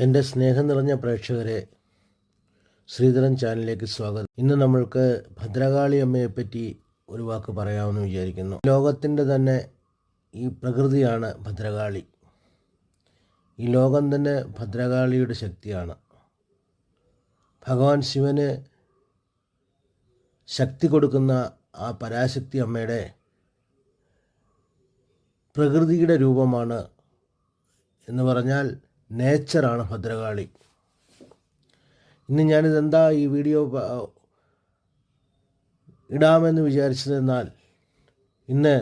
എൻ്റെ സ്നേഹം നിറഞ്ഞ പ്രേക്ഷകരെ, ശ്രീധരൻ ചാനലിലേക്ക് സ്വാഗതം. ഇന്ന് നമ്മൾക്ക് ഭദ്രകാളി അമ്മയെപ്പറ്റി ഒരു വാക്ക് പറയാമെന്ന് വിചാരിക്കുന്നു. ലോകത്തിൻ്റെ തന്നെ ഈ പ്രകൃതിയാണ് ഭദ്രകാളി. ഈ ലോകം തന്നെ ഭദ്രകാളിയുടെ ശക്തിയാണ്. ഭഗവാൻ ശിവന് ശക്തി കൊടുക്കുന്ന ആ പരാശക്തി അമ്മയുടെ പ്രകൃതിയുടെ രൂപമാണ് എന്ന് പറഞ്ഞാൽ നേച്ചറാണ് ഭദ്രകാളി. ഇന്ന് ഞാനിതെന്താ ഈ വീഡിയോ ഇടാമെന്ന് വിചാരിച്ചതെന്നാൽ, ഇന്ന്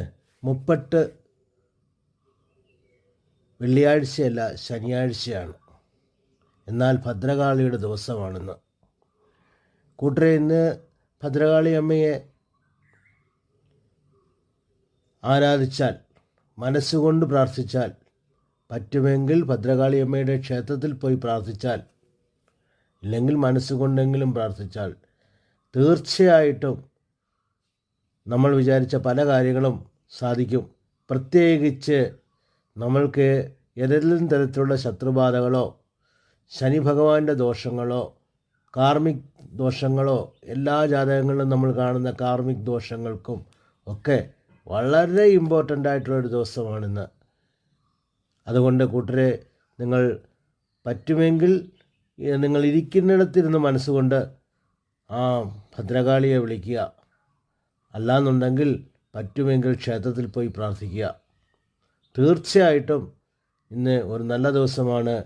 മുപ്പട്ട് വെള്ളിയാഴ്ചയല്ല, ശനിയാഴ്ചയാണ്. എന്നാൽ ഭദ്രകാളിയുടെ ദിവസമാണിന്ന്. കൂട്ടരെ, ഇന്ന് ഭദ്രകാളി അമ്മയെ ആരാധിച്ചാൽ, മനസ്സുകൊണ്ട് പ്രാർത്ഥിച്ചാൽ, പറ്റുമെങ്കിൽ ഭദ്രകാളി അമ്മയുടെ ക്ഷേത്രത്തിൽ പോയി പ്രാർത്ഥിച്ചാൽ, ഇല്ലെങ്കിൽ മനസ്സുകൊണ്ടെങ്കിലും പ്രാർത്ഥിച്ചാൽ തീർച്ചയായിട്ടും നമ്മൾ വിചാരിച്ച പല കാര്യങ്ങളും സാധിക്കും. പ്രത്യേകിച്ച് നമ്മൾക്ക് ഏതെങ്കിലും തരത്തിലുള്ള ശത്രുബാധകളോ ശനി ഭഗവാന്റെ ദോഷങ്ങളോ കാർമിക് ദോഷങ്ങളോ, എല്ലാ ജാതകങ്ങളിലും നമ്മൾ കാണുന്ന കാർമിക് ദോഷങ്ങൾക്കും ഒക്കെ വളരെ ഇമ്പോർട്ടൻ്റ് ആയിട്ടുള്ളൊരു ദിവസമാണിന്ന്. അതുകൊണ്ട് കൂട്ടരെ, നിങ്ങൾ പറ്റുമെങ്കിൽ നിങ്ങൾ ഇരിക്കുന്നിടത്തിരുന്ന് മനസ്സുകൊണ്ട് ആ ഭദ്രകാളിയെ വിളിക്കുക. അല്ലാന്നുണ്ടെങ്കിൽ പറ്റുമെങ്കിൽ ക്ഷേത്രത്തിൽ പോയി പ്രാർത്ഥിക്കുക. തീർച്ചയായിട്ടും ഇന്ന് ഒരു നല്ല ദിവസമാണ്,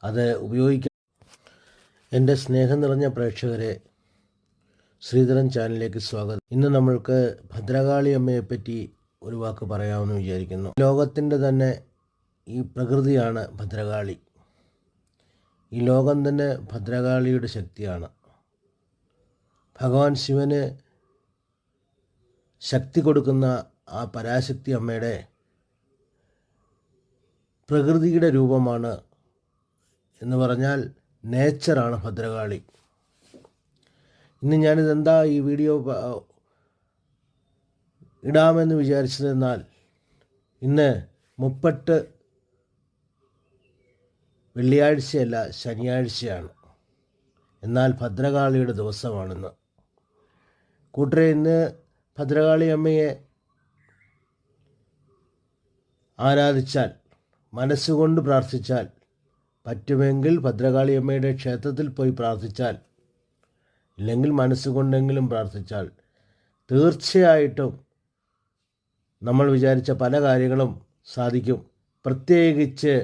അത് ഉപയോഗിക്കുക. എൻ്റെ സ്നേഹം നിറഞ്ഞ പ്രേക്ഷകരെ, ശ്രീധരൻ ചാനലിലേക്ക് സ്വാഗതം. ഇന്ന് നമ്മൾക്ക് ഭദ്രകാളി അമ്മയെപ്പറ്റി ഒരു വാക്ക് പറയാമെന്ന് വിചാരിക്കുന്നു. ലോകത്തിൻ്റെ തന്നെ ഈ പ്രകൃതിയാണ് ഭദ്രകാളി. ഈ ലോകം തന്നെ ഭദ്രകാളിയുടെ ശക്തിയാണ്. ഭഗവാൻ ശിവന് ശക്തി കൊടുക്കുന്ന ആ പരാശക്തി അമ്മയുടെ പ്രകൃതിയുടെ രൂപമാണ് എന്ന് പറഞ്ഞാൽ നേച്ചറാണ് ഭദ്രകാളി. ഇന്ന് ഞാനിതെന്താ ഈ വീഡിയോ ഇടാമെന്ന് വിചാരിച്ചതെന്നാൽ, ഇന്ന് മുപ്പട്ട് വെള്ളിയാഴ്ചയല്ല, ശനിയാഴ്ചയാണ്. എന്നാൽ ഭദ്രകാളിയുടെ ദിവസമാണിന്ന്. കൂട്ടരെ, ഇന്ന് ഭദ്രകാളി അമ്മയെ ആരാധിച്ചാൽ, മനസ്സുകൊണ്ട് പ്രാർത്ഥിച്ചാൽ, പറ്റുമെങ്കിൽ ഭദ്രകാളി അമ്മയുടെ ക്ഷേത്രത്തിൽ പോയി പ്രാർത്ഥിച്ചാൽ, ഇല്ലെങ്കിൽ മനസ്സുകൊണ്ടെങ്കിലും പ്രാർത്ഥിച്ചാൽ തീർച്ചയായിട്ടും നമ്മൾ വിചാരിച്ച പല കാര്യങ്ങളും സാധിക്കും. പ്രത്യേകിച്ച്